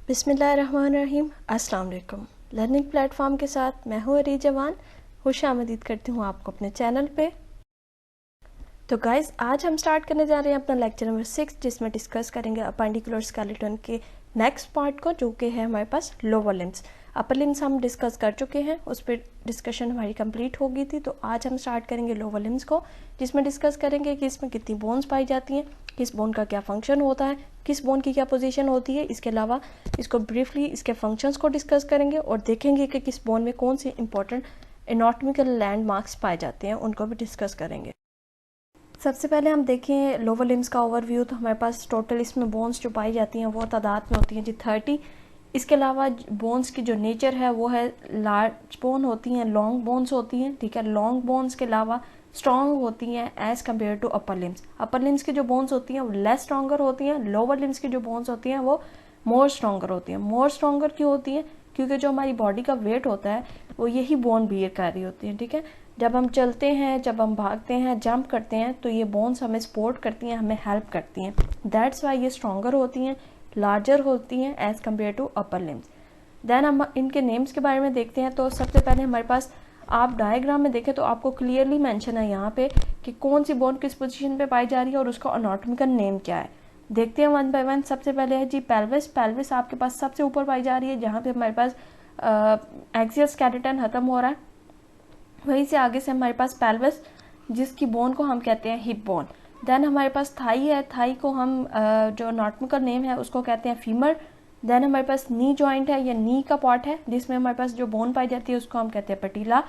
बिस्मिल्लाहिर्रहमानिर्रहीम। अस्सलाम वालेकुम। लर्निंग प्लेटफॉर्म के साथ मैं हूँ अरी जवान। खुशामदीद करती हूँ आपको अपने चैनल पे। तो गाइज़, आज हम स्टार्ट करने जा रहे हैं अपना लेक्चर नंबर 6, जिसमें डिस्कस करेंगे अपेंडिकुलर स्केलेटन के नेक्स्ट पार्ट को, जो कि है हमारे पास लोअर लिम्स। अपर लिम्स हम डिस्कस कर चुके हैं, उस पर डिस्कशन हमारी कंप्लीट हो गई थी। तो आज हम स्टार्ट करेंगे लोअर लिम्स को, जिसमें डिस्कस करेंगे कि इसमें कितनी बोन्स पाई जाती हैं, किस बोन का क्या फंक्शन होता है, किस बोन की क्या पोजीशन होती है। इसके अलावा इसको ब्रीफली इसके फंक्शंस को डिस्कस करेंगे और देखेंगे कि किस बोन में कौन से इंपॉर्टेंट एनाटॉमिकल लैंडमार्क्स पाए जाते हैं, उनको भी डिस्कस करेंगे। सबसे पहले हम देखें लोअर लिम्स का ओवरव्यू। तो हमारे पास टोटल इसमें बोन्स जो पाई जाती हैं वो तादाद में होती हैं जी 30। इसके अलावा बोन्स की जो नेचर है वो है लार्ज बोन होती हैं, लॉन्ग बोन्स होती हैं, ठीक है। लॉन्ग बोन्स के अलावा स्ट्रॉन्ग होती हैं as compare to upper limbs. Upper limbs की जो बोन्स होती हैं वो लेस स्ट्रॉन्गर होती हैं, लोअर लिम्स की जो बोन्स होती हैं वो मोर स्ट्रॉन्गर होती हैं। मोर स्ट्रॉन्गर क्यों होती हैं? क्योंकि जो हमारी बॉडी का वेट होता है वो यही बोन बियर कर रही होती है, ठीक है। जब हम चलते हैं, जब हम भागते हैं, जंप करते हैं, तो ये बोन्स हमें सपोर्ट करती हैं, हमें हेल्प करती हैं। दैट्स वाई ये स्ट्रॉन्गर होती हैं, लार्जर होती हैं as compare to upper limbs. Then हम इनके नेम्स के बारे में देखते हैं। तो सबसे पहले हमारे पास आप डायग्राम में देखें तो आपको क्लियरली मेंशन है यहाँ पे कि कौन सी बोन किस पोजीशन पे पाई जा रही है और उसका एनाटॉमिकल नेम क्या है। देखते हैं वन बाय वन। सबसे पहले है जी पेल्विस। पेल्विस आपके पास सबसे ऊपर पाई जा रही है, जहाँ पे हमारे पास एक्सियल स्केलेटन खत्म हो रहा है। वहीं से आगे से हमारे पास पेल्विस, जिसकी बोन को हम कहते हैं हिप बोन। देन हमारे पास थाई है। थाई को हम जो एनाटॉमिकल नेम है उसको कहते हैं फीमर। देन हमारे पास नी जॉइंट है, या नी का पार्ट है, जिसमें हमारे पास जो बोन पाई जाती है उसको हम कहते हैं पटीला।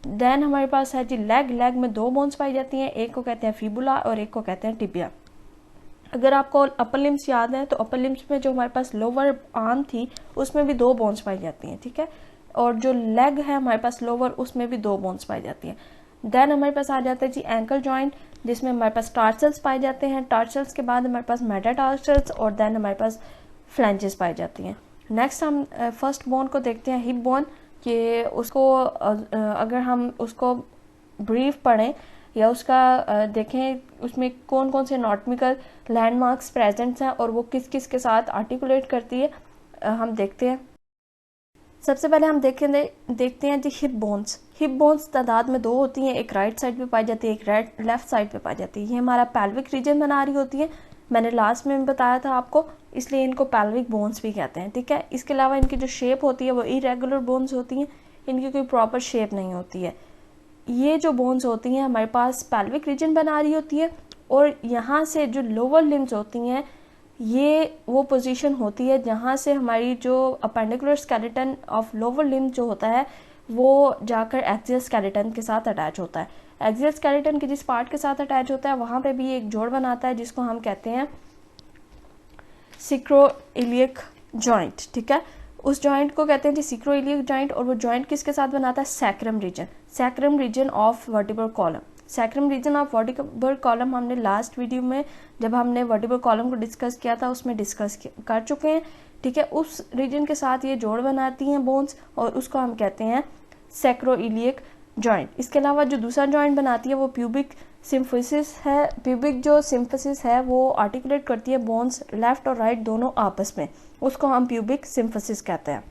देन हमारे पास है जी लेग। लेग में दो बोन्स पाई जाती हैं, एक को कहते हैं फिबुला और एक को कहते हैं टिबिया। अगर आपको अपर लिम्स याद है तो अपर लिम्स में जो हमारे पास लोअर आर्म थी उसमें भी दो बोन्स पाई जाती हैं, ठीक है। और जो लेग है हमारे पास लोअर, उसमें भी दो बोन्स पाई जाती हैं। देन हमारे पास आ जाता है जी एंकल जॉइंट, जिसमें हमारे पास टार्सल्स पाए जाते हैं। टार्सल्स के बाद हमारे पास मेटाटार्सल्स और देन हमारे पास फ्लैंजेस पाई जाती हैं। नेक्स्ट हम फर्स्ट बोन को देखते हैं, हिप बोन। कि उसको अगर हम उसको ब्रीफ पढ़ें या उसका देखें उसमें कौन कौन से एनाटॉमिकल लैंडमार्क्स प्रेजेंट्स हैं और वो किस किस के साथ आर्टिकुलेट करती है, हम देखते हैं। सबसे पहले हम देखते हैं जी हिप बोन्स। हिप बोन्स तादाद में दो होती हैं, एक राइट साइड पे पाई जाती है, एक लेफ्ट साइड पे पाई जाती है। ये हमारा पेल्विक रीजन बना रही होती है, मैंने लास्ट में बताया था आपको, इसलिए इनको पेल्विक बोन्स भी कहते हैं, ठीक है। इसके अलावा इनकी जो शेप होती है वो इरेगुलर बोन्स होती हैं, इनकी कोई प्रॉपर शेप नहीं होती है। ये जो बोन्स होती हैं हमारे पास पेल्विक रीजन बना रही होती है, और यहाँ से जो लोअर लिम्स होती हैं ये वो पोजीशन होती है जहाँ से हमारी जो appendicular skeleton of lower limbs जो होता है वो जाकर एक्सियल स्केलेटन के साथ अटैच होता है। एक्सियल स्केलेटन के जिस पार्ट के साथ अटैच होता है वहाँ पे भी एक जोड़ बनाता है, जिसको हम कहते हैं सिक्रोइलियक जॉइंट, ठीक है। उस जॉइंट को कहते हैं जी सिक्रोइलियक जॉइंट, और वो जॉइंट किसके साथ बनाता है? Sacrum region. Sacrum region of vertebral column. Sacrum region of vertebral column हमने लास्ट वीडियो में जब हमने वर्टिब्रल कॉलम को डिस्कस किया था उसमें डिस्कस कर चुके हैं, ठीक है। उस रीजन के साथ ये जोड़ बनाती हैं बोन्स, और उसको हम कहते हैं सैक्रोइलियक जॉइंट। इसके अलावा जो दूसरा जॉइंट बनाती है वो प्यूबिक सिम्फिसिस है। प्यूबिक जो सिम्फिसिस है वो आर्टिकुलेट करती है बोन्स लेफ्ट और राइट दोनों आपस में, उसको हम प्यूबिक सिम्फिसिस कहते हैं।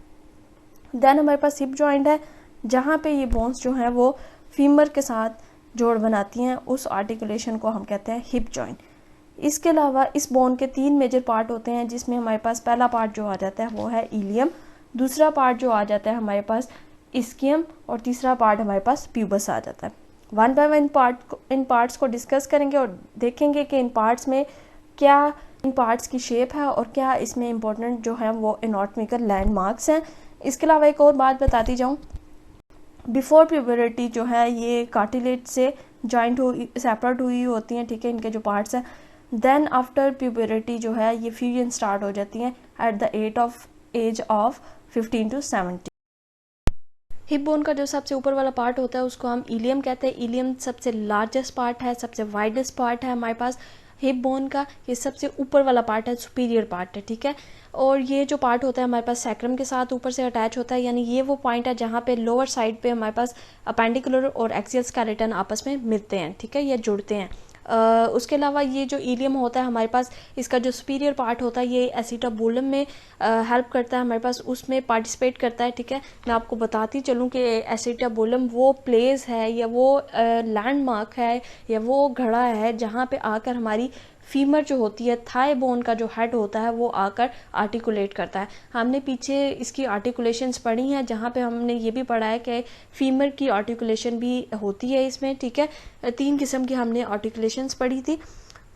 देन हमारे पास हिप जॉइंट है, जहाँ पे ये बोन्स जो हैं वो फीमर के साथ जोड़ बनाती हैं, उस आर्टिकुलेशन को हम कहते हैं हिप जॉइंट। इसके अलावा इस बोन के तीन मेजर पार्ट होते हैं, जिसमें हमारे पास पहला पार्ट जो आ जाता है वो है इलियम, दूसरा पार्ट जो आ जाता है हमारे पास इस्कियम, और तीसरा पार्ट हमारे पास प्यूबस आ जाता है। One by one in parts को डिस्कस करेंगे और देखेंगे कि इन पार्ट्स में क्या इन पार्ट्स की शेप है और क्या इसमें इंपॉर्टेंट जो है वो एनाटॉमिकल लैंडमार्क्स हैं। इसके अलावा एक और बात बताती जाऊँ, बिफोर प्यूबरिटी जो है ये कार्टिलेज से जॉइंट हुई सेपरेट हुई होती हैं, ठीक है, इनके जो पार्ट्स हैं। देन आफ्टर प्यूबरिटी जो है ये फ्यूजन स्टार्ट हो जाती हैं at the age of 15 to 17। Hip bone का जो सबसे ऊपर वाला पार्ट होता है उसको हम इलियम कहते हैं। इलियम सबसे लार्जेस्ट पार्ट है, सबसे वाइडेस्ट पार्ट है हमारे पास हिप बोन का। ये सबसे ऊपर वाला पार्ट है, सुपीरियर पार्ट है, ठीक है। और ये जो पार्ट होता है हमारे पास सैक्रम के साथ ऊपर से अटैच होता है, यानी ये वो पॉइंट है जहाँ पे लोअर साइड पे हमारे पास अपेंडिकुलर और एक्सियल स्केलेटन आपस में मिलते हैं, ठीक है, ये जुड़ते हैं। उसके अलावा ये जो इलियम होता है हमारे पास, इसका जो सुपीरियर पार्ट होता है ये एसिटाबुलम में हेल्प करता है, हमारे पास उसमें पार्टिसिपेट करता है। ठीक है, मैं आपको बताती चलूँ कि एसिटाबुलम वो प्लेस है या वो लैंडमार्क है या वो घड़ा है जहाँ पे आकर हमारी फीमर जो होती है, थाई बोन का जो हेड होता है, वो आकर आर्टिकुलेट करता है। हमने पीछे इसकी आर्टिकुलेशंस पढ़ी हैं जहाँ पे हमने ये भी पढ़ा है कि फीमर की आर्टिकुलेशन भी होती है इसमें। ठीक है, 3 किस्म की हमने आर्टिकुलेशंस पढ़ी थी।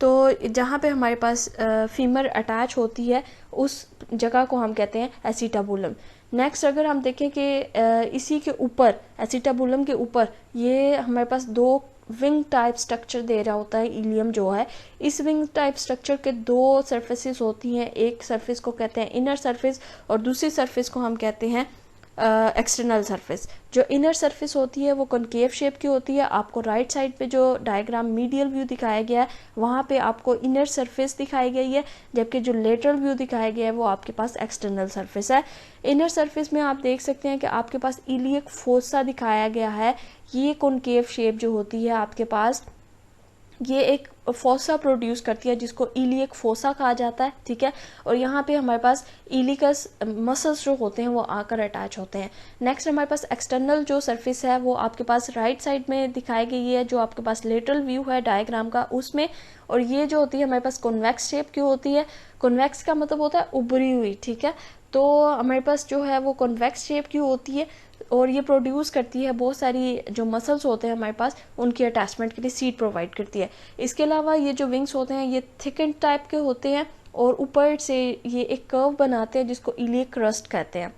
तो जहाँ पे हमारे पास फीमर अटैच होती है उस जगह को हम कहते हैं एसिटाबुलम। नेक्स्ट अगर हम देखें कि इसी के ऊपर, एसिटाबुलम के ऊपर, ये हमारे पास 2 विंग टाइप स्ट्रक्चर दे रहा होता है इलियम जो है। इस विंग टाइप स्ट्रक्चर के 2 सरफेसेस होती हैं, एक सरफेस को कहते हैं इनर सरफेस और दूसरी सरफेस को हम कहते हैं एक्सटर्नल सरफेस। जो इनर सरफेस होती है वो कॉनकेव शेप की होती है। आपको राइट साइड पे जो डायग्राम मीडियल व्यू दिखाया गया है वहाँ पे आपको इनर सरफेस दिखाई गई है, जबकि जो लेटरल व्यू दिखाया गया है वो आपके पास एक्सटर्नल सरफेस है। इनर सरफेस में आप देख सकते हैं कि आपके पास इलियक फोसा दिखाया गया है। ये कॉनकेव शेप जो होती है आपके पास, ये एक फोसा प्रोड्यूस करती है जिसको इलियक फोसा कहा जाता है। ठीक है, और यहाँ पे हमारे पास इलिकस मसल्स जो होते हैं वो आकर अटैच होते हैं। नेक्स्ट हमारे पास एक्सटर्नल जो सरफेस है वो आपके पास राइट साइड में दिखाई गई है, जो आपके पास लेटरल व्यू है डायग्राम का उसमें। और ये जो होती है हमारे पास कॉन्वेक्स शेप की होती है। कॉन्वेक्स का मतलब होता है उभरी हुई। ठीक है, तो हमारे पास जो है वो कॉन्वेक्स शेप की होती है और ये प्रोड्यूस करती है बहुत सारी जो मसल्स होते हैं हमारे पास, उनकी अटैचमेंट के लिए सीट प्रोवाइड करती है। इसके अलावा ये जो विंग्स होते हैं ये थिकन टाइप के होते हैं और ऊपर से ये एक कर्व बनाते हैं जिसको इलियक क्रस्ट कहते हैं।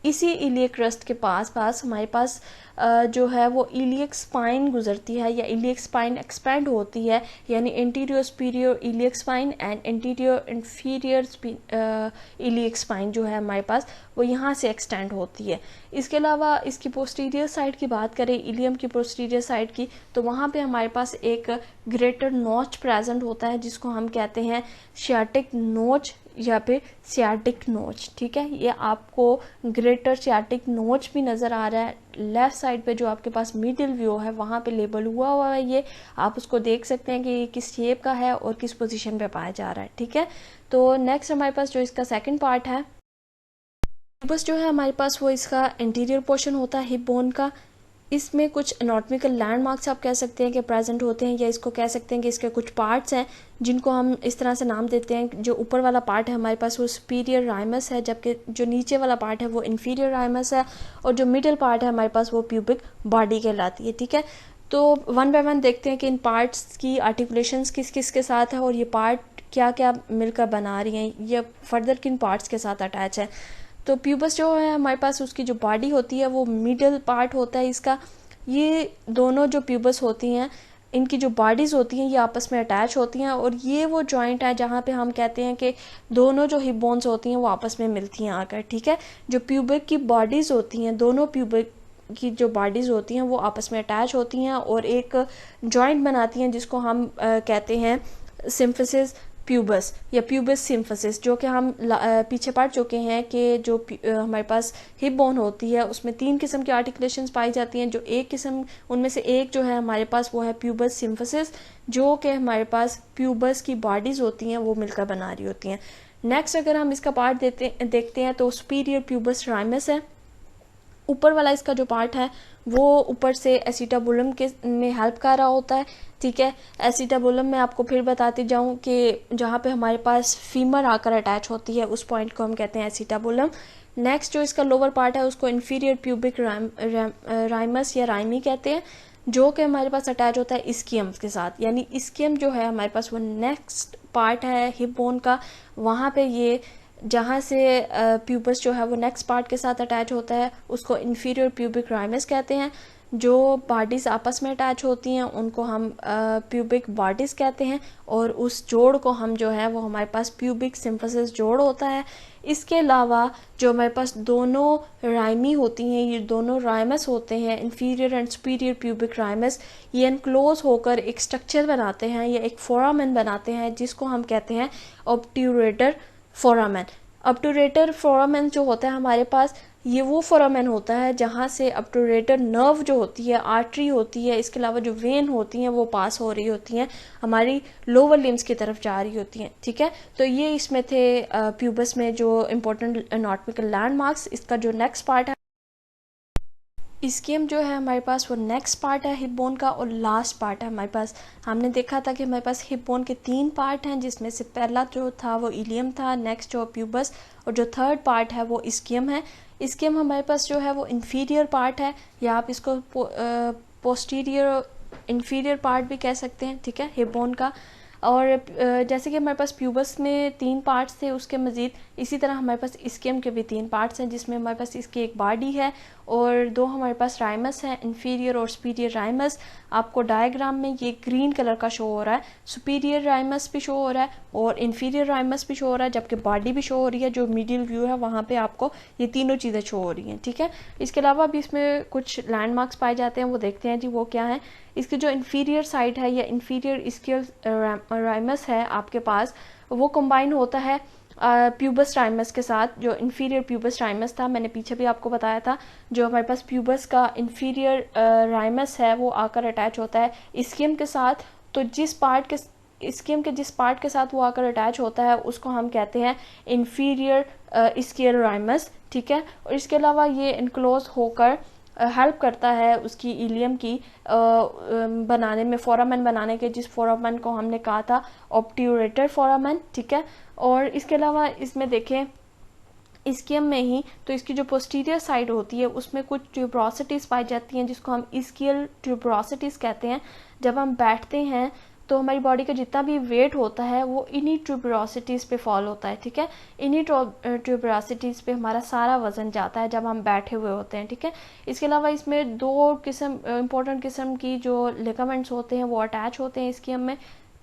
इसी इलियक क्रस्ट के पास हमारे पास जो है वो इलियक स्पाइन गुजरती है या इलियक स्पाइन एक्सपेंड होती है, यानी anterior superior iliac spine and anterior inferior iliac spine जो है हमारे पास वो यहाँ से एक्सटेंड होती है। इसके अलावा इसकी पोस्टीरियर साइड की बात करें, इलियम की पोस्टीरियर साइड की, तो वहाँ पे हमारे पास एक ग्रेटर नोच प्रेजेंट होता है जिसको हम कहते हैं सियाटिक नोच या फिर सियाटिक नोच। ठीक है, ये आपको ग्रेटर सियाटिक नोच भी नज़र आ रहा है लेफ्ट साइड पे, जो आपके पास मिडिल व्यू है वहाँ पे लेबल हुआ है। ये आप उसको देख सकते हैं कि ये किस शेप का है और किस पोजीशन पे पाया जा रहा है। ठीक है, तो नेक्स्ट हमारे पास जो इसका सेकंड पार्ट है, बस जो है हमारे पास वो इसका इंटीरियर पोर्शन होता है हिप बोन का। इसमें कुछ एनाटॉमिकल लैंडमार्क्स आप कह सकते हैं कि प्रेजेंट होते हैं, या इसको कह सकते हैं कि इसके कुछ पार्ट्स हैं जिनको हम इस तरह से नाम देते हैं। जो ऊपर वाला पार्ट है हमारे पास वो सुपीरियर राइमस है, जबकि जो नीचे वाला पार्ट है वो इन्फीरियर राइमस है, और जो मिडिल पार्ट है हमारे पास वो प्यूबिक बॉडी कहलाती है। ठीक है, तो वन बाय वन देखते हैं कि इन पार्ट्स की आर्टिकुलेशंस किस किस के साथ है और ये पार्ट क्या क्या मिलकर बना रही हैं, या फर्दर किन पार्ट्स के साथ अटैच है। तो प्यूबस जो है हमारे पास उसकी जो बॉडी होती है वो मिडल पार्ट होता है इसका। ये दोनों जो प्यूबस होती हैं इनकी जो बॉडीज़ होती हैं ये आपस में अटैच होती हैं, और ये वो जॉइंट है जहाँ पे हम कहते हैं कि दोनों जो हिप बोन्स होती हैं वो आपस में मिलती हैं आकर। ठीक है, जो प्यूबिक की बॉडीज़ होती हैं, दोनों प्यूबिक की जो बॉडीज़ होती हैं वो आपस में अटैच होती हैं और एक जॉइंट बनाती हैं जिसको हम कहते हैं सिम्फिसिस प्यूबस या प्यूबस सिम्फिसिस, जो कि हम पीछे पढ़ चुके हैं कि जो हमारे पास हिप बोन होती है उसमें 3 किस्म की आर्टिकुलेशंस पाई जाती हैं। जो एक किस्म, उनमें से एक जो है हमारे पास वो है प्यूबस सिम्फिसिस, जो कि हमारे पास प्यूबस की बॉडीज़ होती हैं वो मिलकर बना रही होती हैं। नेक्स्ट अगर हम इसका पार्ट देखते हैं तो सुपीरियर प्यूबस राइमस है। ऊपर वाला इसका जो पार्ट है वो ऊपर से एसिटाबुलम के में हेल्प कर रहा होता है। ठीक है, एसिटाबुलम में आपको फिर बताती जाऊं कि जहाँ पे हमारे पास फीमर आकर अटैच होती है उस पॉइंट को हम कहते हैं एसिटाबुलम। नेक्स्ट जो इसका लोअर पार्ट है उसको इन्फीरियर प्यूबिक राइमस या राइमी कहते हैं, जो कि हमारे पास अटैच होता है इस्कियम के साथ। यानी इस्कियम जो है हमारे पास वो नेक्स्ट पार्ट है हिप बोन का, वहाँ पे ये जहाँ से प्यूबस जो है वो नेक्स्ट पार्ट के साथ अटैच होता है उसको इन्फीरियर प्यूबिक राइमस कहते हैं। जो बॉडीज़ आपस में अटैच होती हैं उनको हम प्यूबिक बॉडीज़ कहते हैं, और उस जोड़ को हम जो है वो हमारे पास प्यूबिक सिम्फिसिस जोड़ होता है। इसके अलावा जो हमारे पास दोनों राइमी होती हैं, ये दोनों राइमस होते हैं, इन्फीरियर एंड सुपीरियर प्यूबिक राइमस, ये एनक्लोज होकर एक स्ट्रक्चर बनाते हैं या एक फोरामेन बनाते हैं जिसको हम कहते हैं ऑब्ट्यूरेटर फोरामेन। ऑब्टूरेटर फोरामेन जो होता है हमारे पास, ये वो फोरामेन होता है जहाँ से ऑब्टूरेटर नर्व जो होती है, आर्टरी होती है, इसके अलावा जो वेन होती हैं वो पास हो रही होती हैं, हमारी लोअर लिम्स की तरफ जा रही होती हैं, ठीक है। तो ये इसमें थे प्यूबस में जो इम्पोर्टेंट एनाटॉमिकल लैंडमार्क्स। इसका जो नेक्स्ट पार्ट है, इसकेम जो है हमारे पास वो नेक्स्ट पार्ट है हिप बोन का, और लास्ट पार्ट है हमारे पास। हमने देखा था कि हमारे पास हिप बोन के 3 पार्ट हैं, जिसमें से पहला जो था वो इलियम था, नेक्स्ट जो प्यूबस, और जो थर्ड पार्ट है वो इसकेम है। इसकेम हमारे पास जो है वो इन्फीरियर पार्ट है, या आप इसको पोस्टीरियर इन्फीरियर पार्ट भी कह सकते हैं, ठीक है, हिप बोन का। और जैसे कि हमारे पास प्यूबस में 3 पार्ट्स थे, उसके मज़ीद इसी तरह हमारे पास इसकेम के भी 3 पार्ट्स हैं, जिसमें हमारे पास इसकी एक बॉडी है और 2 हमारे पास राइमस हैं, इन्फीरियर और सुपीरियर राइमस। आपको डायग्राम में ये ग्रीन कलर का शो हो रहा है, सुपीरियर राइमस भी शो हो रहा है और इन्फीरियर राइमस भी शो हो रहा है, जबकि बॉडी भी शो हो रही है। जो मिडिल व्यू है वहाँ पे आपको ये तीनों चीज़ें शो हो रही हैं, ठीक है। इसके अलावा भी इसमें कुछ लैंडमार्क्स पाए जाते हैं, वो देखते हैं जी वो क्या है। इसकी जो इन्फीरियर साइड है या इन्फीरियर इसकियल राइमस है आपके पास, वो कंबाइन होता है प्यूबस राइमस के साथ। जो इन्फीरियर प्यूबस राइमस था, मैंने पीछे भी आपको बताया था, जो हमारे पास प्यूबस का इन्फीरियर राइमस है वो आकर अटैच होता है इसकियम के साथ। तो इसकियम के जिस पार्ट के साथ वो आकर अटैच होता है उसको हम कहते हैं इन्फीरियर इसकियल राइमस, ठीक है। और इसके अलावा ये इनक्लोज होकर हेल्प करता है उसकी इलियम की बनाने में, फोरामेन बनाने के, जिस फोरामेन को हमने कहा था ऑब्ट्यूरेटर फोरामेन, ठीक है। और इसके अलावा इसमें देखें इसकियम में ही, तो इसकी जो पोस्टीरियर साइड होती है उसमें कुछ ट्यूब्रोसिटीज़ पाई जाती हैं, जिसको हम इसकियल ट्यूब्रोसिटीज़ कहते हैं। जब हम बैठते हैं तो हमारी बॉडी का जितना भी वेट होता है वो इन्हीं ट्यूबरोसिटीज़ पे फॉल होता है, ठीक है। इन्हीं ट्यूबरोसिटीज़ पे हमारा सारा वज़न जाता है जब हम बैठे हुए होते हैं, ठीक है। इसके अलावा इसमें 2 किस्म इंपॉर्टेंट किस्म की जो लिगामेंट्स होते हैं वो अटैच होते हैं इसकी में।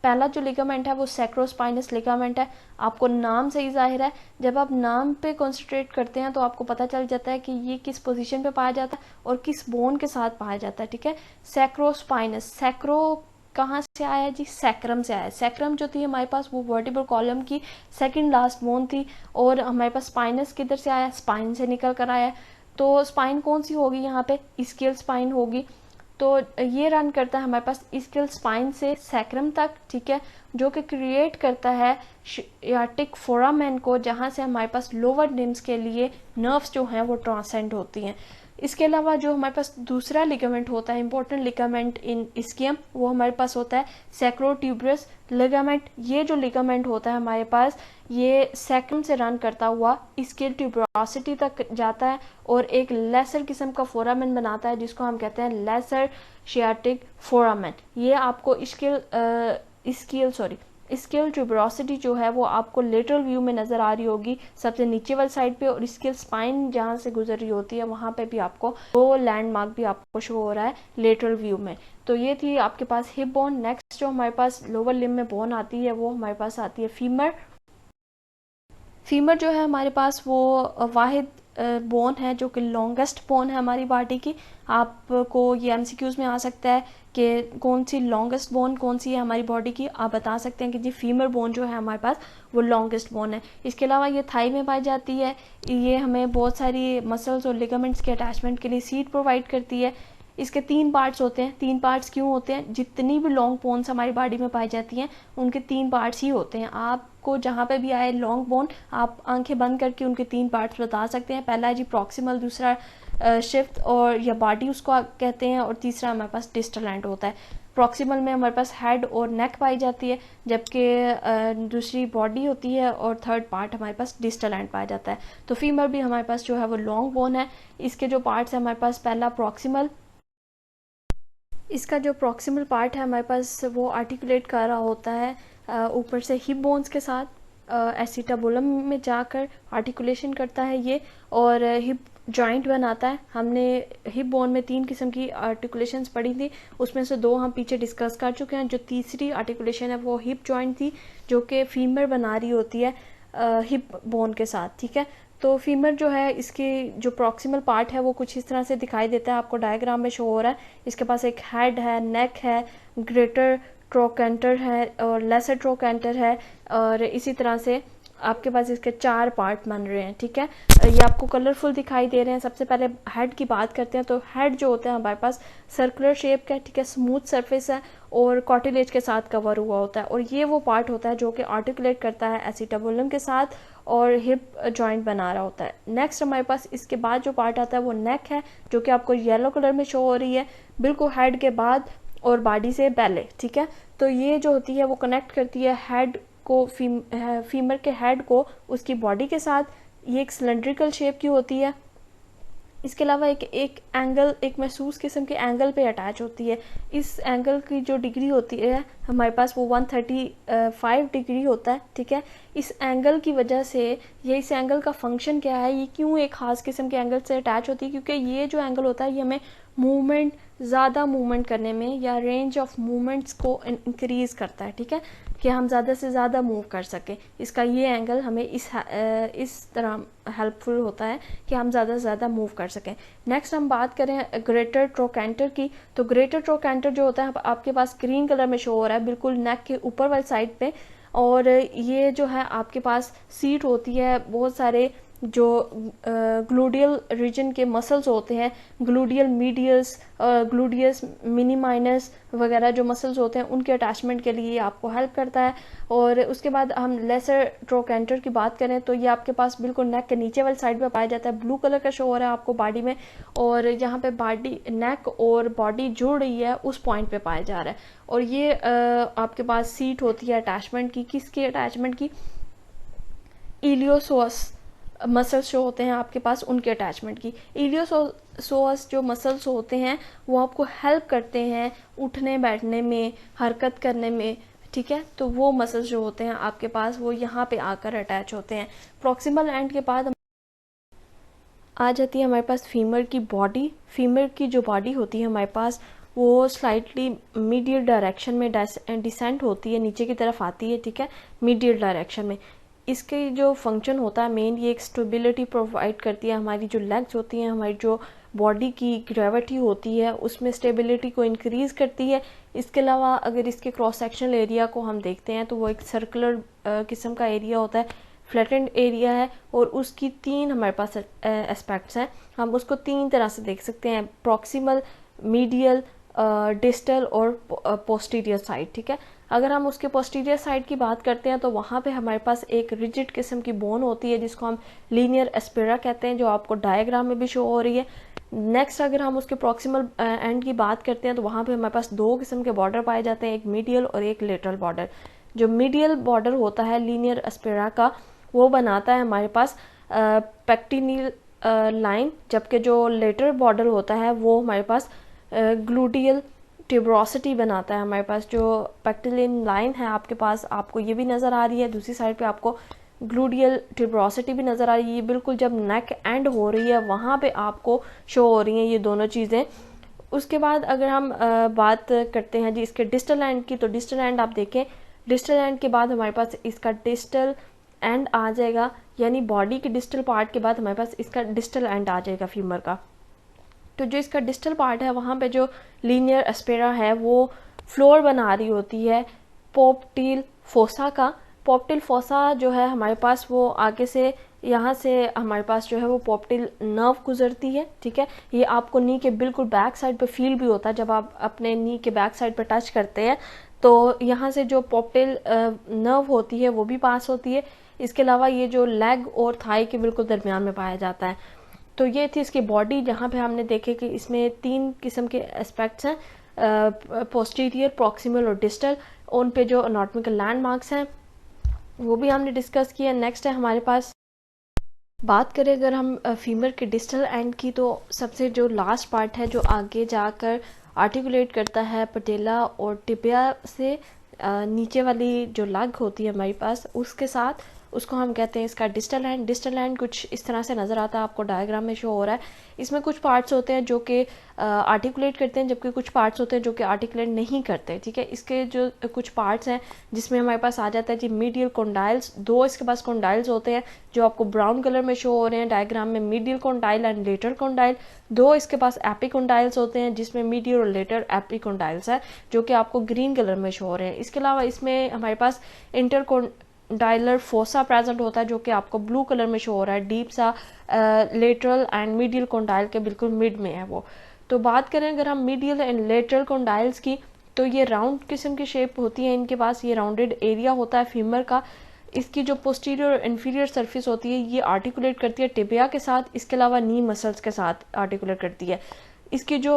पहला जो लिगामेंट है वो सैक्रोस्पाइनस लिगामेंट है। आपको नाम से ही जाहिर है, जब आप नाम पे कॉन्सेंट्रेट करते हैं तो आपको पता चल जाता है कि ये किस पोजीशन पे पाया जाता है और किस बोन के साथ पाया जाता है, ठीक है। सैक्रोस्पाइनस, सैक्रो कहाँ से आया जी? सैक्रम से आया। सैक्रम जो थी हमारे पास वो वर्टिब्रल कॉलम की सेकंड लास्ट बोन थी, और हमारे पास स्पाइनस किधर से आया? स्पाइन से निकल कर आया। तो स्पाइन कौन सी होगी यहाँ पे? स्केल स्पाइन होगी। तो ये रन करता है हमारे पास स्केल स्पाइन से सैक्रम तक, ठीक है, जो कि क्रिएट करता है शियाटिक फोरामेन को, जहाँ से हमारे पास लोअर लिम्स के लिए नर्व्स जो हैं वो ट्रांसेंड होती हैं। इसके अलावा जो हमारे पास दूसरा लिगामेंट होता है, इंपॉर्टेंट लिगामेंट इन इसकियम, वो हमारे पास होता है सैक्रोट्यूबरस लिगामेंट। ये जो लिगामेंट होता है हमारे पास, ये सैक्रम से रन करता हुआ इसकेल ट्यूबरोसिटी तक जाता है और एक लेसर किस्म का फोरामेन बनाता है, जिसको हम कहते हैं लेसर शियाटिक फोरामेन। ये आपको स्केल ट्यूबरोसिटी जो है वो आपको लेटरल व्यू में नज़र आ रही होगी सबसे नीचे वाली साइड पे, और स्केल स्पाइन जहाँ से गुजर रही होती है वहाँ पे भी आपको वो लैंडमार्क भी आपको शो हो रहा है लेटरल व्यू में। तो ये थी आपके पास हिप बोन। नेक्स्ट जो हमारे पास लोअर लिम्ब में बोन आती है वो हमारे पास आती है फीमर। फीमर जो है हमारे पास वो वाहिद बोन है जो कि लॉन्गेस्ट बोन है हमारी बॉडी की। आपको ये एमसीक्यूज में आ सकता है कि कौन सी लॉन्गेस्ट बोन कौन सी है हमारी बॉडी की, आप बता सकते हैं कि जी फीमर बोन जो है हमारे पास वो लॉन्गेस्ट बोन है। इसके अलावा ये थाई में पाई जाती है। ये हमें बहुत सारी मसल्स और लिगामेंट्स के अटैचमेंट के लिए सीट प्रोवाइड करती है। इसके 3 पार्ट्स होते हैं। 3 पार्ट्स क्यों होते हैं? जितनी भी लॉन्ग बोन्स हमारी बॉडी में पाई जाती हैं उनके 3 पार्ट्स ही होते हैं। आपको जहाँ पे भी आए लॉन्ग बोन, आप आंखें बंद करके उनके 3 पार्ट्स बता सकते हैं। पहला है जी प्रॉक्सिमल, दूसरा शिफ्ट और या बॉडी उसको कहते हैं, और तीसरा हमारे पास डिस्टल एंड होता है। प्रॉक्सिमल में हमारे पास हेड और नेक पाई जाती है, जबकि दूसरी बॉडी होती है, और थर्ड पार्ट हमारे पास डिस्टल एंड पाया जाता है। तो फीमर भी हमारे पास जो है वो लॉन्ग बोन है। इसके जो पार्ट्स हैं हमारे पास, पहला प्रॉक्सिमल, इसका जो प्रॉक्सिमल पार्ट है हमारे पास वो आर्टिकुलेट कर रहा होता है ऊपर से हिप बोन्स के साथ, एसिटाबुलम में जाकर आर्टिकुलेशन करता है ये, और हिप जॉइंट बनाता है। हमने हिप बोन में 3 किस्म की आर्टिकुलेशंस पढ़ी थी, उसमें से 2 हम पीछे डिस्कस कर चुके हैं। जो तीसरी आर्टिकुलेशन है वो हिप जॉइंट थी, जो कि फीमर बना रही होती है हिप बोन के साथ, ठीक है। तो फीमर जो है इसकी जो प्रॉक्सिमल पार्ट है वो कुछ इस तरह से दिखाई देता है, आपको डायग्राम में शो हो रहा है। इसके पास एक हेड है, नेक है, ग्रेटर ट्रोकेंटर है और लेसर ट्रोकेंटर है, और इसी तरह से आपके पास इसके 4 पार्ट बन रहे हैं, ठीक है। ये आपको कलरफुल दिखाई दे रहे हैं। सबसे पहले हेड की बात करते हैं, तो हेड जो होता है हमारे पास सर्कुलर शेप का, ठीक है, स्मूथ सरफेस है और कार्टिलेज के साथ कवर हुआ होता है, और ये वो पार्ट होता है जो कि आर्टिकुलेट करता है एसिटाबुलम के साथ और हिप जॉइंट बना रहा होता है। नेक्स्ट हमारे पास इसके बाद जो पार्ट आता है वो नेक है, जो कि आपको येलो कलर में शो हो रही है, बिल्कुल हेड के बाद और बॉडी से पहले, ठीक है। तो ये जो होती है वो कनेक्ट करती है हेड को, फीमर के हेड को उसकी बॉडी के साथ। ये एक सिलेंड्रिकल शेप की होती है। इसके अलावा एक एंगल, एक महसूस किस्म के एंगल पे अटैच होती है। इस एंगल की जो डिग्री होती है हमारे पास वो 135 डिग्री होता है, ठीक है। इस एंगल की वजह से, ये इस एंगल का फंक्शन क्या है, ये क्यों एक ख़ास किस्म के एंगल से अटैच होती है, क्योंकि ये जो एंगल होता है ये हमें मूवमेंट, ज़्यादा मूवमेंट करने में या रेंज ऑफ मूवमेंट्स को इंक्रीज़ करता है, ठीक है, कि हम ज़्यादा से ज़्यादा मूव कर सकें। इसका ये एंगल हमें इस तरह हेल्पफुल होता है कि हम ज़्यादा से ज़्यादा मूव कर सकें। नेक्स्ट हम बात करें ग्रेटर ट्रोकेंटर की, तो ग्रेटर ट्रोकेंटर जो होता है आपके पास ग्रीन कलर में शो हो रहा है बिल्कुल नेक के ऊपर वाली साइड पे, और ये जो है आपके पास सीट होती है बहुत सारे जो ग्लूडियल रीजन के मसल्स होते हैं, ग्लूडियल मीडियस, ग्लूडियस मिनिमाइनस वगैरह जो मसल्स होते हैं उनके अटैचमेंट के लिए आपको हेल्प करता है। और उसके बाद हम लेसर ट्रोकेंटर की बात करें तो ये आपके पास बिल्कुल नेक के नीचे वाली साइड पे पाया जाता है, ब्लू कलर का शो हो रहा है आपको बॉडी में, और यहाँ पे बॉडी, नेक और बॉडी जुड़ रही है उस पॉइंट पे पाया जा रहा है। और ये आपके पास सीट होती है अटैचमेंट की, किसकी अटैचमेंट की, इलियोसोअस मसल्स जो होते हैं आपके पास उनके अटैचमेंट की। इलियोसोअस जो मसल्स होते हैं वो आपको हेल्प करते हैं उठने बैठने में, हरकत करने में, ठीक है। तो वो मसल्स जो होते हैं आपके पास वो यहाँ पे आकर अटैच होते हैं। प्रॉक्सिमल एंड के बाद आ जाती है हमारे पास फीमर की बॉडी। फीमर की जो बॉडी होती है हमारे पास वो स्लाइटली मीडियल डायरेक्शन में डिसेंट होती है, नीचे की तरफ आती है, ठीक है, मीडियल डायरेक्शन में। इसके जो फंक्शन होता है मेन, ये एक स्टेबिलिटी प्रोवाइड करती है। हमारी जो लेग्स होती हैं, हमारी जो बॉडी की ग्रेविटी होती है उसमें स्टेबिलिटी को इंक्रीज़ करती है। इसके अलावा अगर इसके क्रॉस सेक्शनल एरिया को हम देखते हैं तो वो एक सर्कुलर किस्म का एरिया होता है, फ्लैटेंड एरिया है, और उसकी 3 हमारे पास एस्पेक्ट्स हैं। हम उसको 3 तरह से देख सकते हैं, प्रॉक्सिमल, मीडियल, डिस्टल और पोस्टीरियर साइड, ठीक है। अगर हम उसके पोस्टीरियर साइड की बात करते हैं तो वहाँ पे हमारे पास एक रिजिड किस्म की बोन होती है जिसको हम लीनियर एस्पेरा कहते हैं, जो आपको डायग्राम में भी शो हो रही है। नेक्स्ट अगर हम उसके प्रॉक्सिमल एंड की बात करते हैं तो वहाँ पे हमारे पास 2 किस्म के बॉर्डर पाए जाते हैं, एक मीडियल और एक लेटरल बॉर्डर। जो मीडियल बॉर्डर होता है लीनियर एस्पेरा का, वो बनाता है हमारे पास पेक्टिनियल लाइन, जबकि जो लेटरल बॉर्डर होता है वो हमारे पास ग्लूडियल ट्यूबरोसिटी बनाता है। हमारे पास जो पेक्टिलिन लाइन है आपके पास, आपको ये भी नज़र आ रही है, दूसरी साइड पे आपको ग्लूडियल ट्यूबरोसिटी भी नज़र आ रही है। ये बिल्कुल जब नेक एंड हो रही है वहाँ पे आपको शो हो रही हैं ये दोनों चीज़ें। उसके बाद अगर हम बात करते हैं जी इसके डिस्टल एंड की, तो डिस्टल एंड आप देखें, डिस्टल एंड के बाद हमारे पास इसका डिस्टल एंड आ जाएगा, यानी बॉडी के डिस्टल पार्ट के बाद हमारे पास इसका डिस्टल एंड आ जाएगा फीमर का। तो जो इसका डिस्टल पार्ट है वहाँ पे जो लीनियर एस्पेरा है वो फ्लोर बना रही होती है पोप्टिल फोसा का। पोप्टिल फोसा जो है हमारे पास वो आगे से, यहाँ से हमारे पास जो है वो पोप्टिल नर्व गुजरती है, ठीक है। ये आपको नी के बिल्कुल बैक साइड पे फील भी होता है, जब आप अपने नी के बैक साइड पे टच करते हैं तो यहाँ से जो पोप्टिल नर्व होती है वो भी पास होती है। इसके अलावा ये जो लेग और थाई के बिल्कुल दरमियान में पाया जाता है। तो ये थी इसकी बॉडी, जहाँ पे हमने देखे कि इसमें 3 किस्म के एस्पेक्ट्स हैं, पोस्टीरियर, प्रॉक्सिमल और डिस्टल। उन पे जो एनाटॉमिकल लैंडमार्क्स हैं वो भी हमने डिस्कस किया। नेक्स्ट है हमारे पास, बात करें अगर हम फीमर के डिस्टल एंड की, तो सबसे जो लास्ट पार्ट है जो आगे जाकर आर्टिकुलेट करता है पटेला और टिबिया से नीचे वाली जो लग होती है हमारे पास उसके साथ, उसको हम कहते हैं इसका डिस्टल एंड। डिस्टल एंड कुछ इस तरह से नज़र आता है, आपको डायग्राम में शो हो रहा है। इसमें कुछ पार्ट्स होते हैं जो कि आर्टिकुलेट करते हैं, जबकि कुछ पार्ट्स होते हैं जो कि आर्टिकुलेट नहीं करते, ठीक है। इसके जो कुछ पार्ट्स हैं जिसमें हमारे पास आ जाता है जी मीडियल कॉन्डाइल्स। 2 इसके पास कॉन्डाइल्स होते हैं जो आपको ब्राउन कलर में शो हो रहे हैं डायग्राम में, medial condyle and later condyle. 2 इसके पास एपिकॉन्डाइल्स होते हैं जिसमें मीडियल और लेटर एपिकॉन्डाइल्स है जो कि आपको ग्रीन कलर में शो हो रहे हैं। इसके अलावा इसमें हमारे पास एपिकंडाइलर फोसा प्रेजेंट होता है, जो कि आपको ब्लू कलर में शो हो रहा है, डीप सा लेटरल एंड मीडियल कॉन्डाइल के बिल्कुल मिड में है वो। तो बात करें अगर हम मीडियल एंड लेटरल कॉन्डाइल्स की, तो ये राउंड किस्म की शेप होती है इनके पास, ये राउंडेड एरिया होता है फीमर का। इसकी जो पोस्टीरियर और इन्फीरियर सरफेस होती है ये आर्टिकुलेट करती है टिबिया के साथ, इसके अलावा नी मसल्स के साथ आर्टिकुलेट करती है। इसकी जो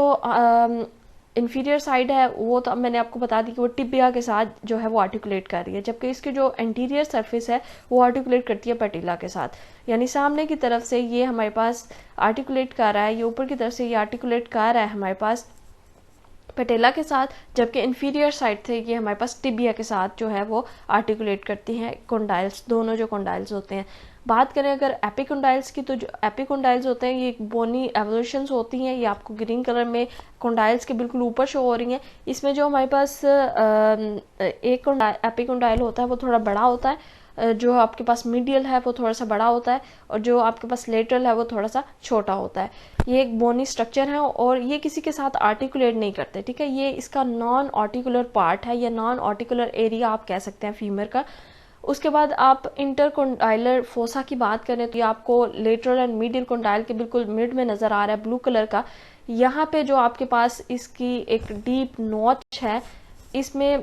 इन्फीरियर साइड है वो तो मैंने आपको बता दी कि वो टिबिया के साथ जो है वो आर्टिकुलेट कर रही है, जबकि इसकी जो एंटीरियर सरफेस है वो आर्टिकुलेट करती है पैटिला के साथ। यानी सामने की तरफ से ये हमारे पास आर्टिकुलेट कर रहा है, ये ऊपर की तरफ से ये आर्टिकुलेट कर रहा है हमारे पास पैटेला के साथ, जबकि इन्फीरियर साइड से ये हमारे पास टिबिया के साथ जो है वो आर्टिकुलेट करती हैं कॉन्डाइल्स, दोनों जो कॉन्डाइल्स होते हैं। बात करें अगर एपिकॉन्डाइल्स की, तो जो एपिकॉन्डाइल्स होते हैं ये बोनी एवोल्यूशंस होती हैं, ये आपको ग्रीन कलर में कॉन्डाइल्स के बिल्कुल ऊपर शो हो रही हैं। इसमें जो हमारे पास एक एपिकॉन्डाइल होता है वो थोड़ा बड़ा होता है, जो आपके पास मीडियल है वो थोड़ा सा बड़ा होता है, और जो आपके पास लेटरल है वो थोड़ा सा छोटा होता है। ये एक बोनी स्ट्रक्चर है और ये किसी के साथ आर्टिकुलेट नहीं करते, ठीक है। ये इसका नॉन आर्टिकुलर पार्ट है या नॉन आर्टिकुलर एरिया आप कह सकते हैं फीमर का। उसके बाद आप इंटरकॉन्डाइलर फोसा की बात करें तो ये आपको लेटरल एंड मीडियल कॉन्डाइल के बिल्कुल मिड में नज़र आ रहा है ब्लू कलर का। यहाँ पे जो आपके पास इसकी एक डीप नॉच है, इसमें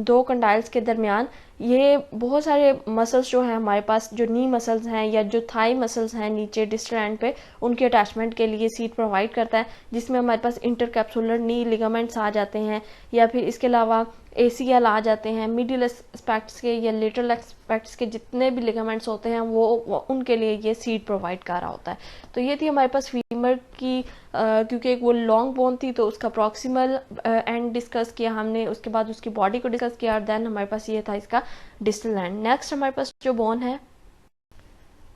दो कंडाइल्स के दरमियान ये बहुत सारे मसल्स जो हैं हमारे पास, जो नी मसल्स हैं या जो थाई मसल्स हैं नीचे डिस्टल एंड पे, उनके अटैचमेंट के लिए सीट प्रोवाइड करता है, जिसमें हमारे पास इंटरकैप्सुलर नी लिगामेंट्स आ जाते हैं, या फिर इसके अलावा ACL आ जाते हैं। मिडिल एस्पेक्ट्स के या लेटरल एस्पेक्ट्स के जितने भी लिगामेंट्स होते हैं वो उनके लिए ये सीट प्रोवाइड कर रहा होता है। तो ये थी हमारे पास फीमर की, क्योंकि एक वो लॉन्ग बोन थी तो उसका प्रॉक्सिमल एंड डिस्कस किया हमने, उसके बाद उसकी बॉडी को डिस्कस किया, और देन हमारे पास ये था इसका डिस्टल एंड। नेक्स्ट हमारे पास जो बोन है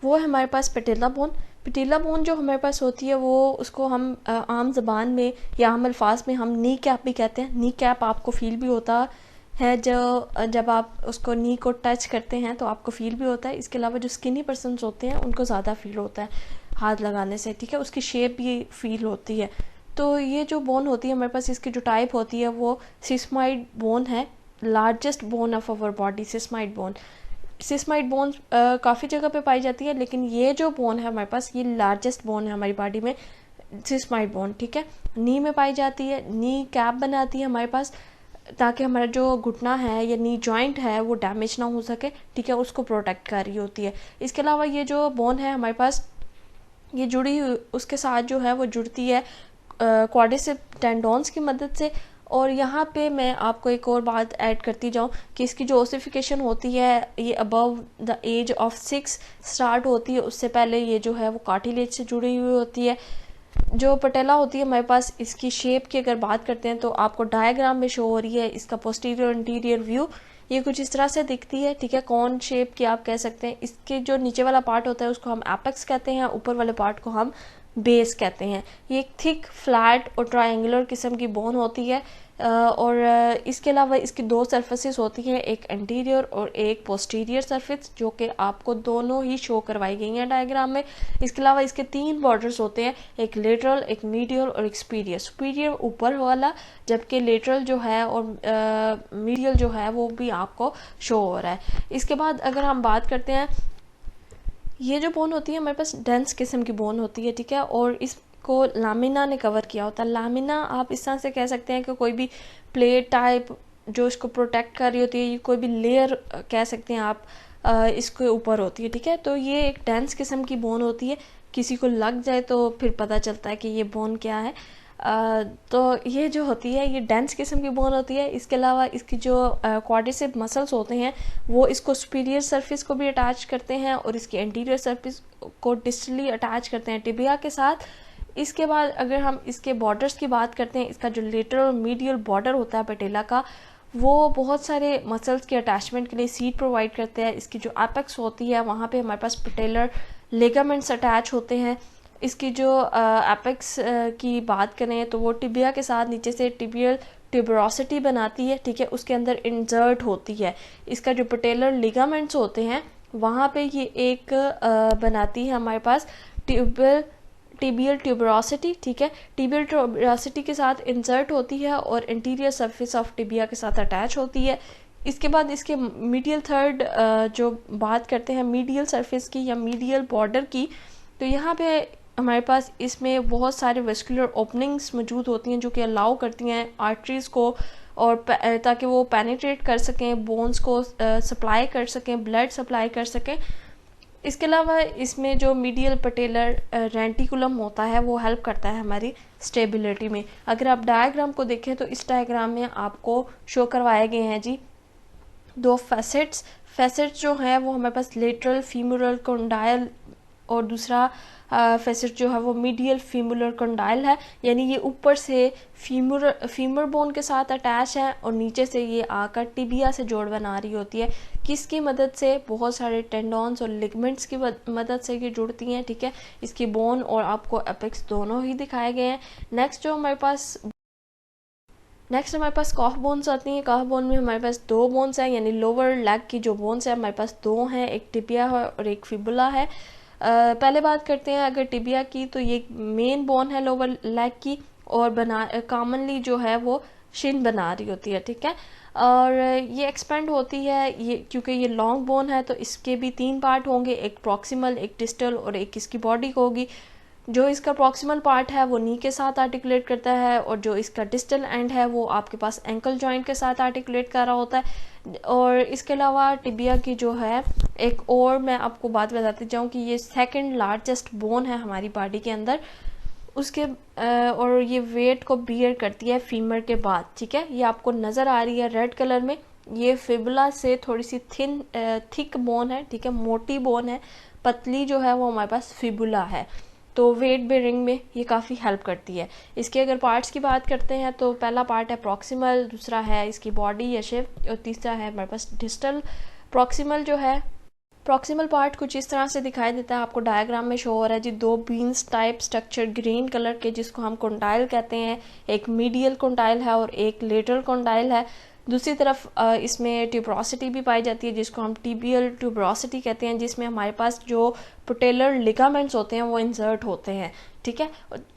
वो है हमारे पास पेटिला बोन। पेटिला बोन जो हमारे पास होती है वो उसको हम आम ज़बान में या आम अल्फाज में हम नी कैप भी कहते हैं। नी कैप आपको फील भी होता है, जब आप उसको नी को टच करते हैं तो आपको फील भी होता है। इसके अलावा जो स्किनी पर्सनस होते हैं उनको ज़्यादा फील होता है हाथ लगाने से, ठीक है, उसकी शेप भी फील होती है। तो ये जो बोन होती है हमारे पास, इसकी जो टाइप होती है वो सिस्माइड बोन है, largest bone of our body sesamoid bone. Sesamoid bone काफ़ी जगह पे पाई जाती है, लेकिन ये जो बोन है हमारे पास ये लार्जेस्ट बोन है हमारी बॉडी में, सिस्माइड बोन, ठीक है। नी में पाई जाती है, नी कैप बनाती है हमारे पास, ताकि हमारा जो घुटना है या नी जॉइंट है वो डैमेज ना हो सके, ठीक है, उसको प्रोटेक्ट कर रही होती है। इसके अलावा ये जो बोन है हमारे पास ये जुड़ी उसके साथ जो है वो जुड़ती है क्वाड्रिसेप टेंडोन्स की मदद से। और यहाँ पे मैं आपको एक और बात ऐड करती जाऊँ कि इसकी जो ओसिफिकेशन होती है ये above the age of 6 start होती है, उससे पहले ये जो है वो कार्टिलेज से जुड़ी हुई होती है। जो पटेला होती है हमारे पास, इसकी शेप की अगर बात करते हैं तो आपको डायग्राम में शो हो रही है इसका पोस्टीरियर इंटीरियर व्यू, ये कुछ इस तरह से दिखती है, ठीक है, कौन शेप की आप कह सकते हैं। इसके जो नीचे वाला पार्ट होता है उसको हम एपेक्स कहते हैं, ऊपर वाले पार्ट को हम बेस कहते हैं। ये एक थिक फ्लैट और ट्रायंगुलर किस्म की बोन होती है, और इसके अलावा इसकी दो सरफेसेस होती हैं, एक एंटीरियर और एक पोस्टीरियर सरफेस, जो कि आपको दोनों ही शो करवाई गई हैं डायग्राम में। इसके अलावा इसके 3 बॉर्डर्स होते हैं, एक लेटरल, एक मीडियल और एक सुपीरियर। सुपीरियर ऊपर वाला, जबकि लेटरल जो है और मीडियल जो है वो भी आपको शो हो रहा है। इसके बाद अगर हम बात करते हैं, ये जो बोन होती है हमारे पास डेंस किस्म की बोन होती है, ठीक है, और इसको लामिना ने कवर किया होता है। लामिना आप इस तरह से कह सकते हैं कि कोई भी प्लेट टाइप जो इसको प्रोटेक्ट कर रही होती है, ये कोई भी लेयर कह सकते हैं आप, इसके ऊपर होती है, ठीक है। तो ये एक डेंस किस्म की बोन होती है, किसी को लग जाए तो फिर पता चलता है कि ये बोन क्या है। तो ये जो होती है ये डेंस किस्म की बोन होती है। इसके अलावा इसकी जो क्वाड्रिसेप मसल्स होते हैं वो इसको सुपीरियर सरफेस को भी अटैच करते हैं और इसकी एंटीरियर सरफेस को डिस्टली अटैच करते हैं टिबिया के साथ। इसके बाद अगर हम इसके बॉर्डर्स की बात करते हैं, इसका जो लेटरल और मीडियल बॉर्डर होता है पेटेला का, वो बहुत सारे मसल्स के अटैचमेंट के लिए सीट प्रोवाइड करते हैं। इसकी जो एपेक्स होती है वहाँ पे हमारे पास पेटेलर लिगामेंट्स अटैच होते हैं। इसकी जो एपेक्स की बात करें तो वो टिबिया के साथ नीचे से टिबियल ट्यूबरोसिटी बनाती है, ठीक है, उसके अंदर इंसर्ट होती है। इसका जो पेटेलर लिगामेंट्स होते हैं वहाँ पे ये एक बनाती है हमारे पास टिबियल ट्यूबरोसिटी, ठीक है, टिबियल ट्यूबरोसिटी के साथ इंसर्ट होती है और इंटीरियर सरफेस ऑफ टिबिया के साथ अटैच होती है। इसके बाद इसके मीडियल थर्ड जो बात करते हैं मीडियल सरफेस की या मीडियल बॉर्डर की, तो यहाँ पे हमारे पास इसमें बहुत सारे वेस्कुलर ओपनिंग्स मौजूद होती हैं जो कि अलाउ करती हैं आर्टरीज़ को, और ताकि वो पेनिट्रेट कर सकें, बोन्स को सप्लाई कर सकें, ब्लड सप्लाई कर सकें। इसके अलावा इसमें जो मीडियल पटेलर रेंटिकुलम होता है वो हेल्प करता है हमारी स्टेबिलिटी में। अगर आप डायग्राम को देखें तो इस डायग्राम में आपको शो करवाए गए हैं जी दो फैसेट्स जो हैं वो हमारे पास लेटरल फीमोरल कंडाइल, और दूसरा फैसेट जो है वो मीडियल फीमोरल कंडाइल है, यानी ये ऊपर से फीमर बोन के साथ अटैच है और नीचे से ये आकर टिबिया से जोड़ बना रही होती है। किसकी मदद से? बहुत सारे टेंडॉन्स और लिगमेंट्स की मदद से ये जुड़ती हैं, ठीक है। इसकी बोन और आपको एपेक्स दोनों ही दिखाए गए हैं। नेक्स्ट हमारे पास कॉफ बोन्स आती हैं। कॉफ बोन में हमारे पास दो बोन्स हैं, यानी लोअर लेग की जो बोन्स है हमारे पास दो हैं, एक टिबिया है और एक फिबुला है। पहले बात करते हैं अगर टिबिया की, तो ये मेन बोन है लोअर लेग की, और कॉमनली जो है वो शिन बना रही होती है, ठीक है। और ये एक्सपेंड होती है, ये क्योंकि ये लॉन्ग बोन है तो इसके भी 3 पार्ट होंगे, एक प्रॉक्सिमल, एक डिस्टल और एक इसकी बॉडी होगी। जो इसका प्रॉक्सिमल पार्ट है वो नी के साथ आर्टिकुलेट करता है, और जो इसका डिस्टल एंड है वो आपके पास एंकल जॉइंट के साथ आर्टिकुलेट कर रहा होता है। और इसके अलावा टिबिया की जो है एक और मैं आपको बात बताती जाऊँ कि ये सेकंड लार्जेस्ट बोन है हमारी बॉडी के अंदर, उसके और ये वेट को बियर करती है फीमर के बाद, ठीक है। ये आपको नज़र आ रही है रेड कलर में, ये फिबुला से थोड़ी सी थिक बोन है, ठीक है, मोटी बोन है, पतली जो है वो हमारे पास फिबुला है। तो वेट बेयरिंग में ये काफ़ी हेल्प करती है। इसके अगर पार्ट्स की बात करते हैं तो पहला पार्ट है प्रॉक्सिमल, दूसरा है इसकी बॉडी या शेप, और तीसरा है हमारे पास डिस्टल। प्रॉक्सिमल पार्ट कुछ इस तरह से दिखाई देता है, आपको डायग्राम में शो हो रहा है जी, दो beans type structure green colour के जिसको हम कंडाइल कहते हैं। एक मीडियल कंडाइल है और एक लेटरल कंडाइल है। दूसरी तरफ इसमें ट्यूब्रोसिटी भी पाई जाती है जिसको हम टिबियल ट्यूब्रोसिटी कहते हैं, जिसमें हमारे पास जो पटेलर लिगामेंट्स होते हैं वो इंसर्ट होते हैं, ठीक है।